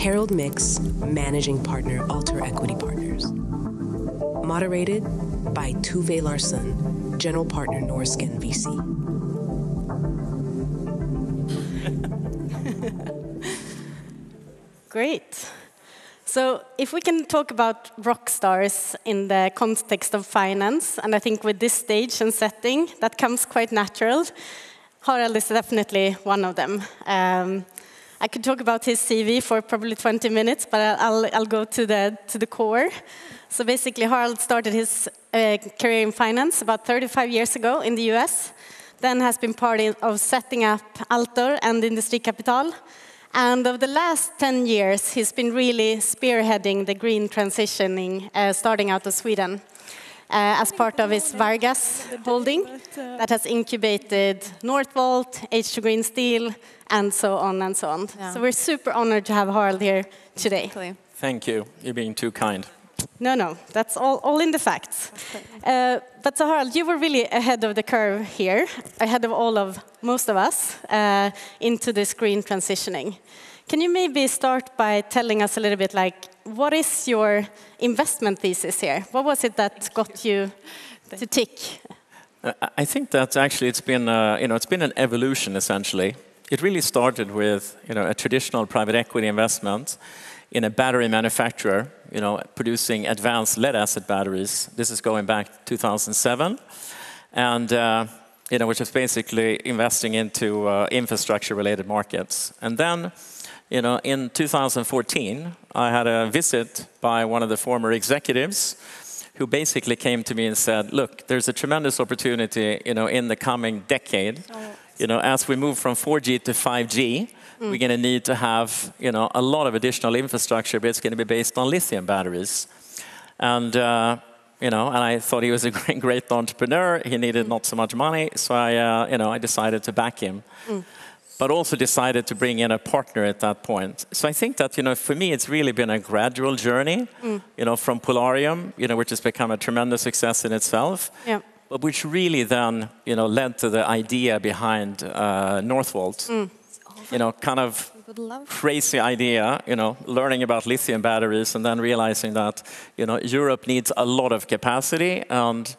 Harald Mix, Managing Partner, Altor Equity Partners. Moderated by Tove Larsson, General Partner, Norrsken VC. Great. So if we can talk about rock stars in the context of finance, and I think with this stage and setting, that comes quite natural. Harald is definitely one of them. I could talk about his CV for probably 20 minutes, but I'll go to the core. So basically, Harald started his career in finance about 35 years ago in the US, then has been part of setting up Altor and Industrikapital. And over the last 10 years, he's been really spearheading the green transitioning, starting out of Sweden, as part of his Vargas holding that has incubated Northvolt, H2 Green Steel, and so on and so on. Yeah. So we're super honored to have Harald here today. Exactly. Thank you. You're being too kind. No, that's all in the facts. But so Harald, you were really ahead of the curve here, ahead of most of us, into this green transitioning. Can you maybe start by telling us a little bit, like, what is your investment thesis here? What was it that got you to tick? I think that actually it's been an evolution essentially. It really started with a traditional private equity investment in a battery manufacturer, producing advanced lead-acid batteries. This is going back to 2007, and which is basically investing into infrastructure-related markets. And then, in 2014, I had a visit by one of the former executives, who basically came to me and said, "Look, there's a tremendous opportunity, in the coming decade. As we move from 4G to 5G." We're going to need to have, a lot of additional infrastructure, but it's going to be based on lithium batteries. And, and I thought he was a great entrepreneur. He needed not so much money, so I decided to back him. But also decided to bring in a partner at that point. So I think that, for me, it's really been a gradual journey, from Polarium, which has become a tremendous success in itself. Yeah. But which really then, led to the idea behind Northvolt. Kind of crazy idea, learning about lithium batteries and then realizing that, Europe needs a lot of capacity and,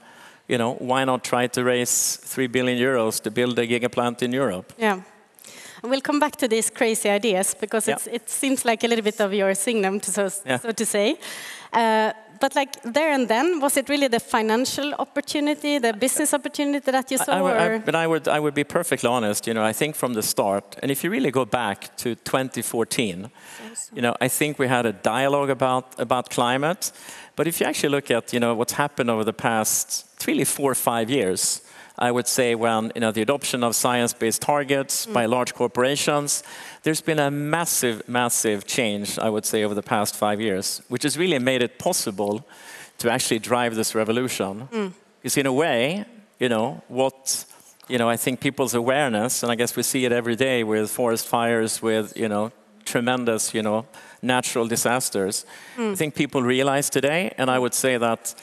why not try to raise 3 billion euros to build a gigaplant in Europe? Yeah. And we'll come back to these crazy ideas because it seems like a little bit of your signum, so to say. But like there and then, was it really the financial opportunity, the business opportunity that you saw? But I would be perfectly honest. I think from the start, and if you really go back to 2014, I think we had a dialogue about climate. But if you actually look at what's happened over the past really 4 or 5 years, I would say when the adoption of science-based targets by large corporations, there's been a massive change, I would say, over the past 5 years, which has really made it possible to actually drive this revolution. Because in a way, what I think people's awareness, and I guess we see it every day with forest fires, with tremendous natural disasters. I think people realize today, and I would say that.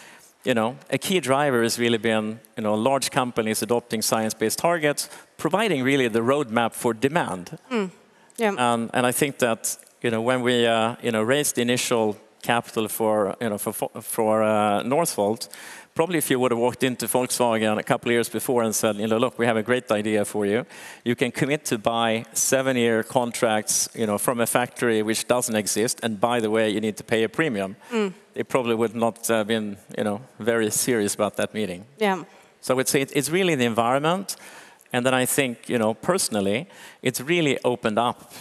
A key driver has really been, large companies adopting science-based targets, providing really the roadmap for demand. Yeah. And I think that, when we, raised the initial capital for Northvolt, probably if you would have walked into Volkswagen a couple of years before and said, look, we have a great idea for you. You can commit to buy 7-year contracts, from a factory which doesn't exist. And by the way, you need to pay a premium. They probably would not have been, very serious about that meeting. Yeah. So I would say it's really the environment. And then I think, personally, it's really opened up,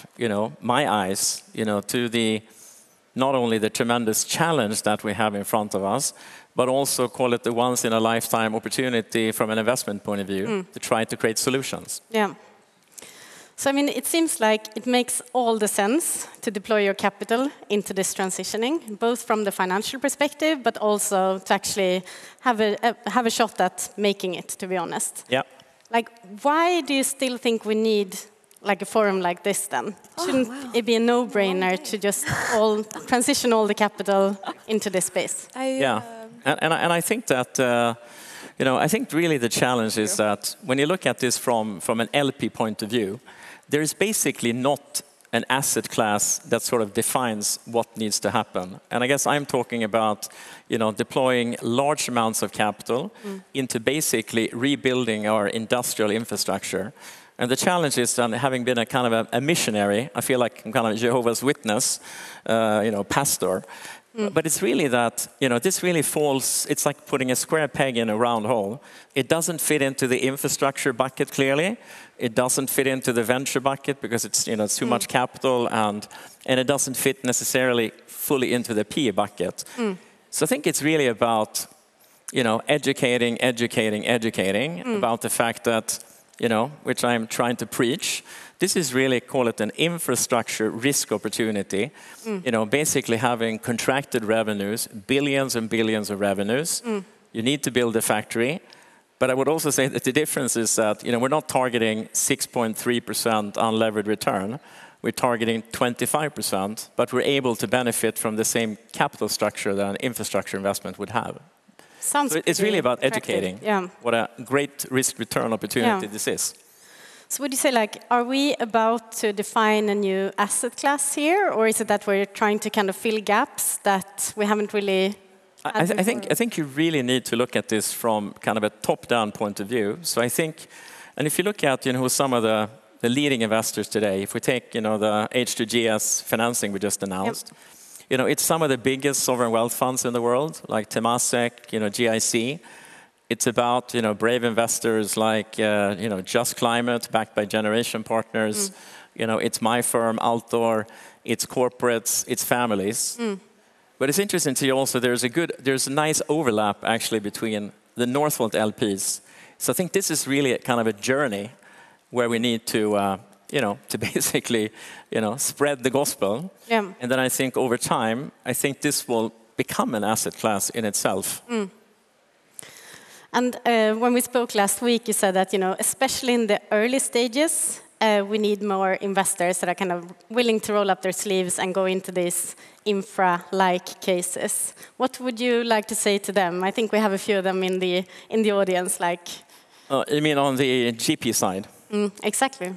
my eyes, to not only the tremendous challenge that we have in front of us, but also call it the once-in-a-lifetime opportunity from an investment point of view to try to create solutions. Yeah. So, I mean, it seems like it makes all the sense to deploy your capital into this transitioning, both from the financial perspective, but also to actually have a shot at making it, to be honest. Yeah. Like, why do you still think we need like a forum like this then? Shouldn't it be a no-brainer to just transition all the capital into this space? And I think that, I think really the challenge is that when you look at this from an LP point of view, there is basically not an asset class that sort of defines what needs to happen. And I guess I'm talking about, deploying large amounts of capital into basically rebuilding our industrial infrastructure. And the challenge is, having been a kind of a missionary, I feel like I'm kind of a Jehovah's Witness, pastor. But it's really that, this really falls, it's like putting a square peg in a round hole. It doesn't fit into the infrastructure bucket clearly. It doesn't fit into the venture bucket because it's, it's too much capital, and it doesn't fit necessarily fully into the PE bucket. So I think it's really about, educating about the fact that, which I'm trying to preach. This is really, call it an infrastructure risk opportunity. Basically having contracted revenues, billions and billions of revenues. You need to build a factory. But I would also say that the difference is that, we're not targeting 6.3% unlevered return. We're targeting 25%, but we're able to benefit from the same capital structure that an infrastructure investment would have. Sounds so it's really about educating what a great risk-return opportunity this is. So would you say, are we about to define a new asset class here, or is it that we're trying to kind of fill gaps that we haven't really had I think you really need to look at this from kind of a top-down point of view. So I think, and if you look at, who some of the leading investors today, if we take, the H2GS financing we just announced, it's some of the biggest sovereign wealth funds in the world, like Temasek, GIC. It's about, brave investors like, Just Climate, backed by Generation Partners. It's my firm, Altor. It's corporates. It's families. But it's interesting to see also there's a nice overlap actually between the Northvolt LPs. So I think this is really kind of a journey where we need to, to basically, spread the gospel. And then I think over time, I think this will become an asset class in itself. And when we spoke last week, you said that, especially in the early stages, we need more investors that are kind of willing to roll up their sleeves and go into these infra-like cases. What would you like to say to them? I think we have a few of them in the audience. You mean on the GP side? Exactly.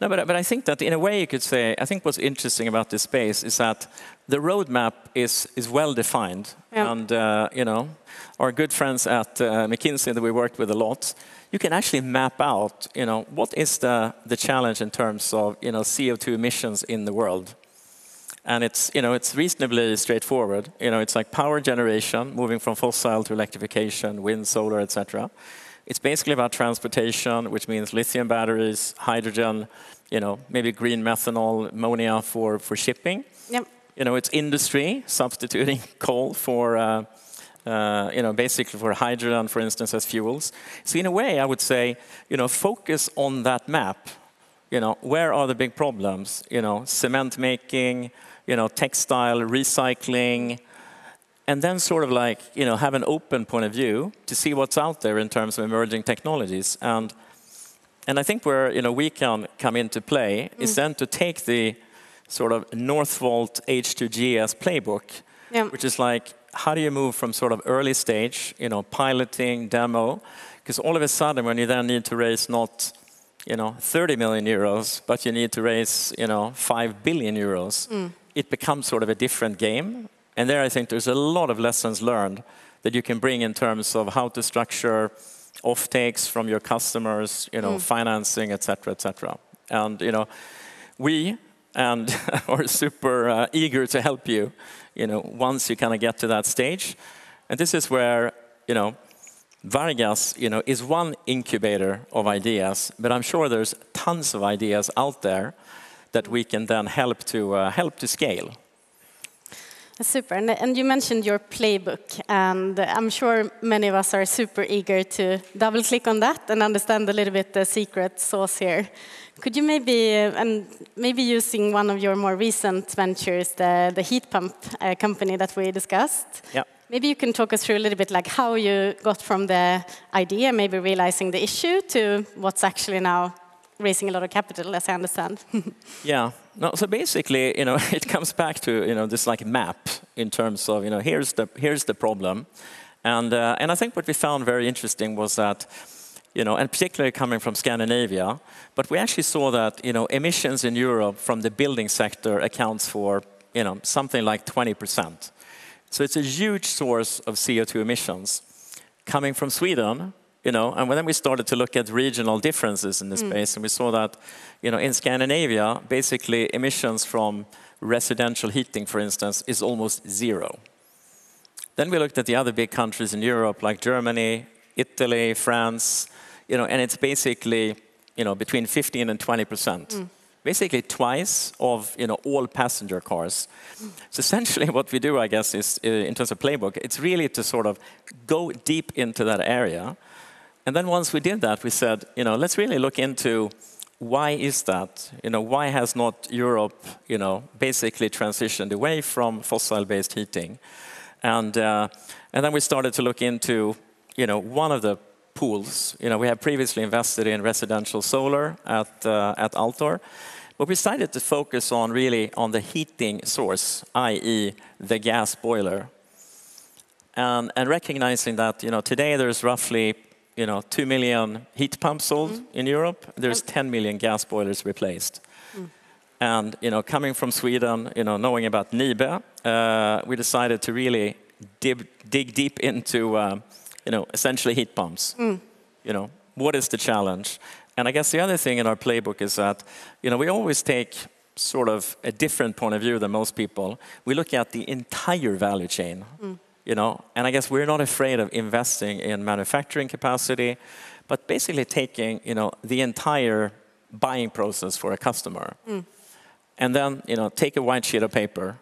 No, but I think that in a way you could say, I think what's interesting about this space is that the roadmap is well defined. And, our good friends at McKinsey that we worked with a lot, you can actually map out, what is the challenge in terms of, CO2 emissions in the world. And it's, it's reasonably straightforward. It's like power generation, moving from fossil to electrification, wind, solar, etc. It's basically about transportation, which means lithium batteries, hydrogen, maybe green methanol, ammonia for shipping. It's industry, substituting coal for, basically for hydrogen, for instance, as fuels. So in a way, I would say, focus on that map. Where are the big problems? Cement making, textile, recycling, and then sort of have an open point of view to see what's out there in terms of emerging technologies. And I think where, we can come into play is then to take the sort of Northvolt H2GS playbook, which is how do you move from sort of early stage, piloting, demo, because all of a sudden when you then need to raise not, 30 million euros, but you need to raise, 5 billion euros, it becomes sort of a different game. And there I think there's a lot of lessons learned that you can bring in terms of how to structure offtakes from your customers, financing, et cetera, And, we are super eager to help you, once you kind of get to that stage. And this is where, Vargas, is one incubator of ideas, but I'm sure there's tons of ideas out there that we can then help to scale. Super. And you mentioned your playbook, and I'm sure many of us are super eager to double-click on that and understand a little bit the secret sauce here. Could you maybe using one of your more recent ventures, the heat pump company that we discussed, maybe you can talk us through a little bit how you got from the idea, maybe realizing the issue, to what's actually now raising a lot of capital, as I understand. No, so basically, it comes back to, this map in terms of, here's the problem. And I think what we found very interesting was that, and particularly coming from Scandinavia. But we actually saw that, emissions in Europe from the building sector accounts for, something like 20%. So it's a huge source of CO2 emissions coming from Sweden, and then we started to look at regional differences in this space, and we saw that, in Scandinavia, basically emissions from residential heating, for instance, is almost zero. Then we looked at the other big countries in Europe, like Germany, Italy, France, and it's basically, between 15 and 20%. Basically twice of, all passenger cars. So essentially what we do, I guess, is, in terms of playbook, it's really to sort of go deep into that area. And then once we did that, we said, let's really look into why is that? Why has not Europe, basically transitioned away from fossil-based heating? And then we started to look into, one of the pools. We have previously invested in residential solar at Altor, but we decided to focus on really on the heating source, i.e. the gas boiler. And recognizing that, today there's roughly, 2 million heat pumps sold in Europe. There's 10 million gas boilers replaced. And, coming from Sweden, knowing about NIBE, we decided to really dig deep into, essentially heat pumps. What is the challenge? And I guess the other thing in our playbook is that, we always take sort of a different point of view than most people. We look at the entire value chain, and I guess we're not afraid of investing in manufacturing capacity, but basically taking, the entire buying process for a customer. And then, take a white sheet of paper.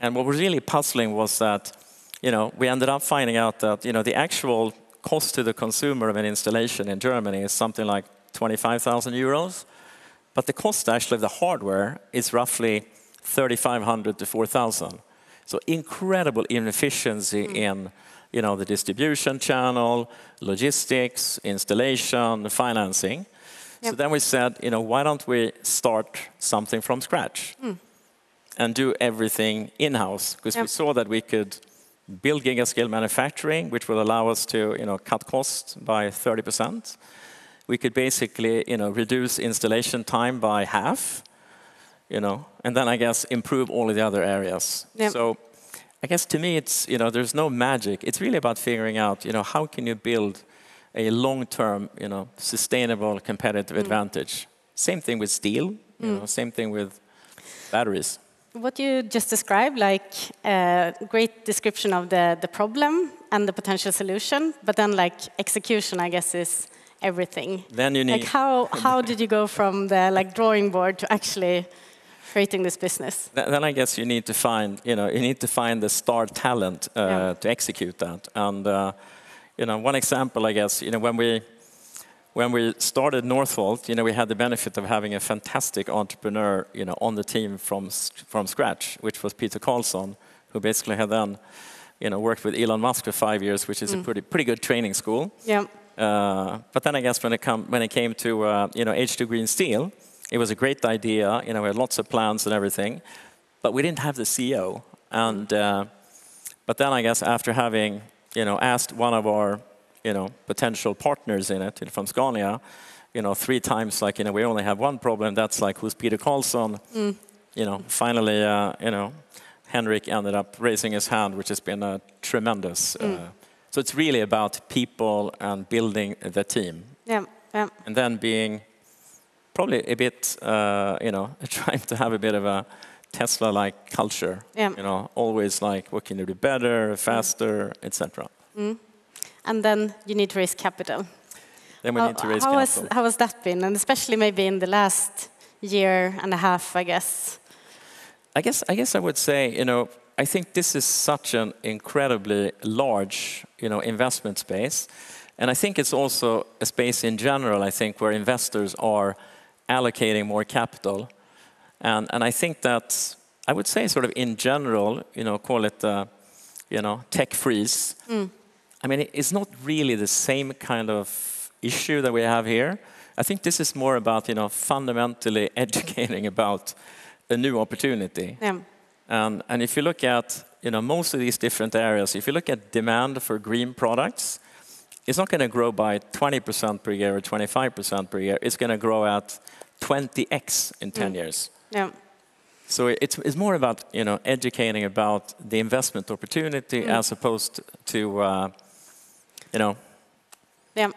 And what was really puzzling was that, we ended up finding out that, the actual cost to the consumer of an installation in Germany is something like 25,000 euros. But the cost actually of the hardware is roughly 3,500 to 4,000. So incredible inefficiency in, the distribution channel, logistics, installation, financing. So then we said, why don't we start something from scratch and do everything in-house? Because we saw that we could build gigascale manufacturing, which will allow us to, cut costs by 30%. We could basically, reduce installation time by half, and then I guess improve all of the other areas. So I guess to me, it's, there's no magic. It's really about figuring out, how can you build a long-term, sustainable competitive advantage. Same thing with steel, same thing with batteries. What you just described, like a great description of the problem and the potential solution, but then like execution, I guess, is everything. Then you need... Like how did you go from the like drawing board to actually creating this business? Then I guess you need to find, the star talent to execute that. And one example, I guess, when we started Northvolt, we had the benefit of having a fantastic entrepreneur, on the team from scratch, which was Peter Carlson, who basically had then, worked with Elon Musk for 5 years, which is a pretty good training school. But then I guess when it came to H2 Green Steel, it was a great idea. We had lots of plans and everything, but we didn't have the CEO. And but then I guess after having asked one of our potential partners in it from Scania, 3 times, like, we only have one problem. That's like, who's Peter Carlson? Finally, Henrik ended up raising his hand, which has been a tremendous. So it's really about people and building the team. And then being probably a bit, trying to have a bit of a Tesla-like culture. Always like, what can you do better, faster, etc. And then you need to raise capital. Then we need to raise capital. How has that been? And especially maybe in the last year and a half, I guess. I guess I would say, I think this is such an incredibly large, investment space. And I think it's also a space in general, I think, where investors are allocating more capital. And I think that, I would say sort of in general, call it, tech freeze. I mean, it's not really the same kind of issue that we have here. I think this is more about, fundamentally educating about a new opportunity. And if you look at, most of these different areas, if you look at demand for green products, it's not going to grow by 20% per year or 25% per year. It's going to grow at 20x in 10 years. Yeah. So it's more about educating about the investment opportunity as opposed to Yeah.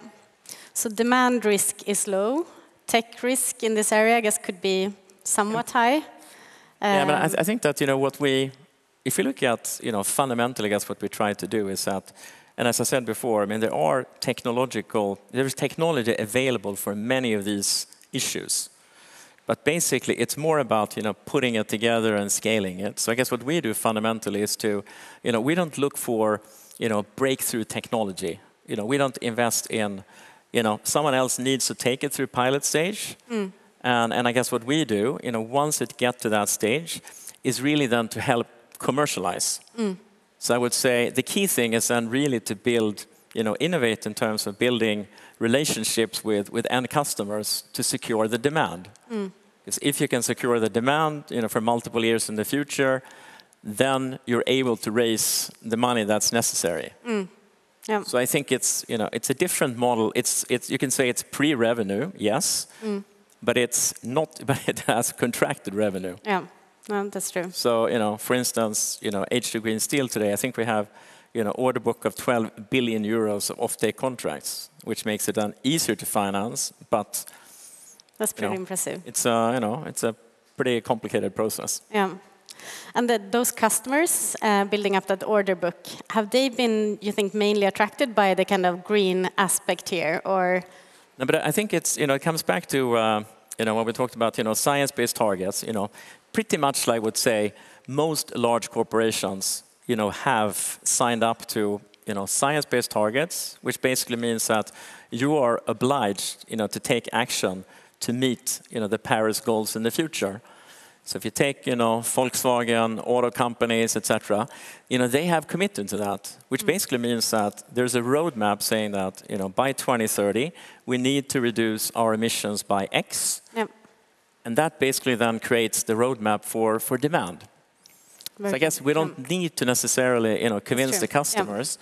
So demand risk is low. Tech risk in this area, I guess, could be somewhat high. Yeah, but I think that if you look at fundamentally, I guess what we try to do is that, and as I said before, I mean there is technology available for many of these issues. But basically, it's more about putting it together and scaling it. So I guess what we do fundamentally is to, we don't look for breakthrough technology. We don't invest in, someone else needs to take it through pilot stage. And I guess what we do, once it gets to that stage, is really then to help commercialize. So I would say the key thing is then really to build, innovate in terms of building relationships with end customers to secure the demand. Because if you can secure the demand, for multiple years in the future, then you're able to raise the money that's necessary. Yeah. So I think it's a different model. It's you can say it's pre-revenue, yes, but it's not. But it has contracted revenue. Yeah, no, that's true. So for instance, H2 Green Steel today, I think we have order book of 12 billion euros of offtake contracts, which makes it then easier to finance, but that's pretty impressive. It's it's a pretty complicated process. Yeah. And those customers building up that order book, have they been, you think, mainly attracted by the kind of green aspect here, or? No, but I think it's it comes back to when we talked about science-based targets. Pretty much, I would say, most large corporations have signed up to science-based targets, which basically means that you are obliged to take action to meet the Paris goals in the future. So if you take Volkswagen, auto companies, etc., they have committed to that, which basically means that there's a roadmap saying that by 2030 we need to reduce our emissions by X, and that basically then creates the roadmap for demand. So I guess we don't need to necessarily convince the customers.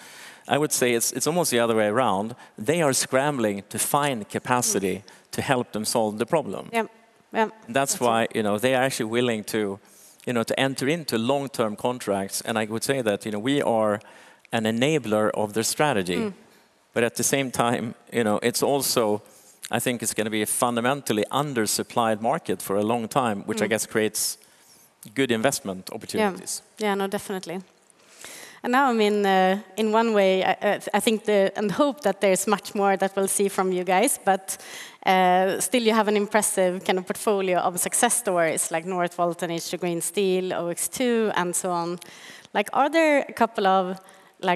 I would say it's almost the other way around. They are scrambling to find capacity to help them solve the problem. That's why they are actually willing to to enter into long-term contracts, and I would say that we are an enabler of their strategy. But at the same time, it's also, I think it's going to be a fundamentally undersupplied market for a long time, which I guess creates good investment opportunities. Yeah, no, definitely. And now, I mean, in one way, I think and hope that there's much more that we'll see from you guys, but still you have an impressive kind of portfolio of success stories like Northvolt and H2 Green Steel, OX2, and so on. Like, are there a couple of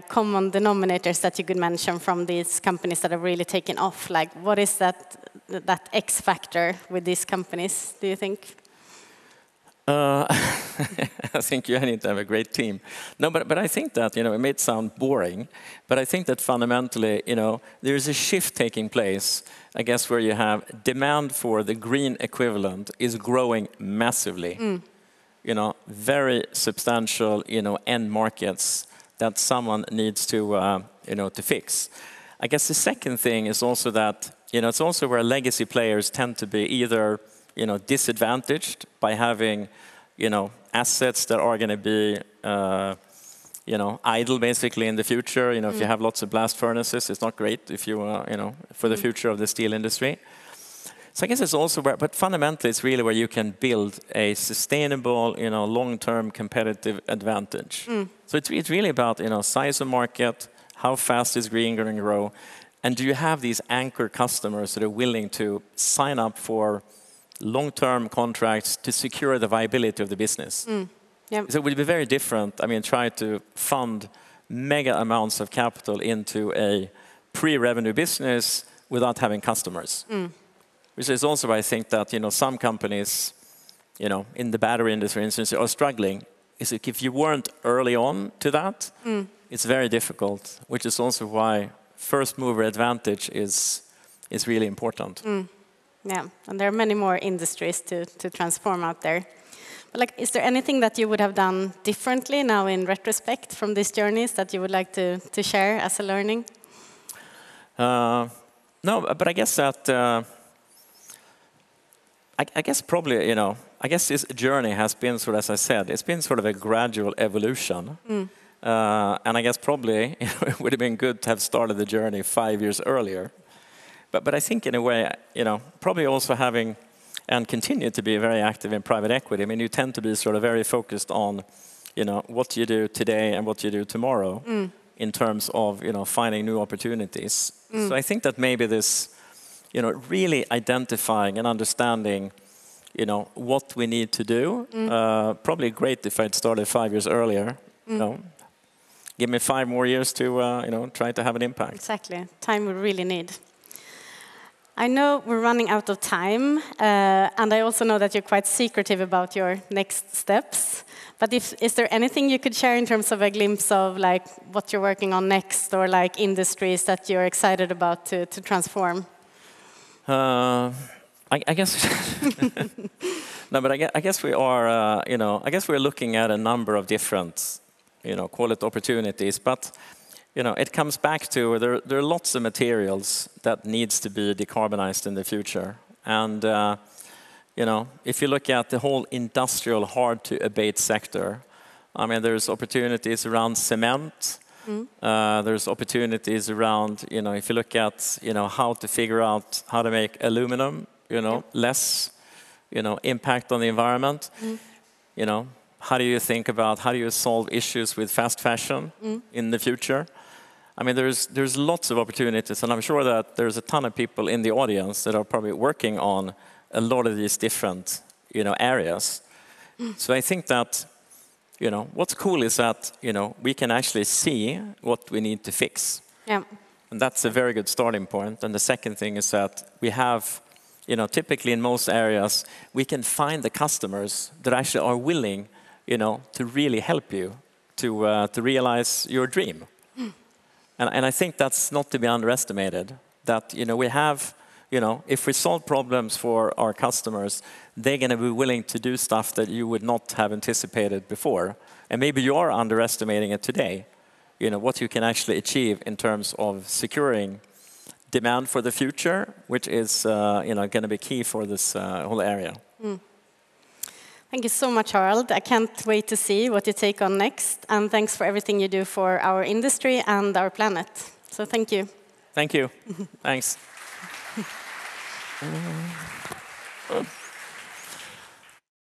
common denominators that you could mention from these companies that have really taken off? Like, what is that X factor with these companies, do you think? I think you need to have a great team. No, but I think that it may sound boring, but I think that fundamentally there is a shift taking place. I guess where you have demand for the green equivalent is growing massively. Very substantial end markets that someone needs to to fix. I guess the second thing is also that it's also where legacy players tend to be either disadvantaged by having, assets that are going to be, idle basically in the future. If you have lots of blast furnaces, it's not great if you, for the future of the steel industry. So I guess it's also where, but fundamentally it's really where you can build a sustainable, long-term competitive advantage. So it's really about, size of market, how fast is green going to grow, and do you have these anchor customers that are willing to sign up for long-term contracts to secure the viability of the business. So it would be very different. I mean, try to fund mega amounts of capital into a pre-revenue business without having customers. Which is also why I think that some companies, in the battery industry, for instance, are struggling. Is if you weren't early on to that, it's very difficult. Which is also why first mover advantage is really important. Yeah, and there are many more industries to transform out there. But is there anything that you would have done differently now in retrospect from these journeys that you would like to share as a learning? No, but I guess that I guess probably, I guess this journey has been sort of, as I said, it's been sort of a gradual evolution. And I guess probably it would have been good to have started the journey 5 years earlier. But I think in a way, probably also having and continue to be very active in private equity. I mean, you tend to be sort of very focused on, what you do today and what you do tomorrow in terms of, finding new opportunities. So I think that maybe this, really identifying and understanding, what we need to do. Probably great if I'd started 5 years earlier. Give me 5 more years to, try to have an impact. Exactly, time we really need. I know we're running out of time, and I also know that you're quite secretive about your next steps. But is there anything you could share in terms of a glimpse of like what you're working on next, or like industries that you're excited about to transform? I guess no, but I guess we are. I guess we're looking at a number of different, call it opportunities, but. It comes back to there are lots of materials that needs to be decarbonized in the future. And, if you look at the whole industrial hard-to-abate sector, I mean, there's opportunities around cement. There's opportunities around, if you look at, how to figure out how to make aluminum, less, impact on the environment. How do you solve issues with fast fashion in the future? I mean, there's lots of opportunities, and I'm sure that there's a ton of people in the audience that are probably working on a lot of these different, areas. So I think that, what's cool is that, we can actually see what we need to fix. Yeah. And that's a very good starting point. And the second thing is that we have, typically in most areas, we can find the customers that actually are willing, to really help you to realize your dream. And I think that's not to be underestimated, that, we have, if we solve problems for our customers, they're going to be willing to do stuff that you would not have anticipated before. And maybe you are underestimating it today, what you can actually achieve in terms of securing demand for the future, which is, going to be key for this whole area. Thank you so much, Harald. I can't wait to see what you take on next. And thanks for everything you do for our industry and our planet. So thank you. Thank you. Thanks.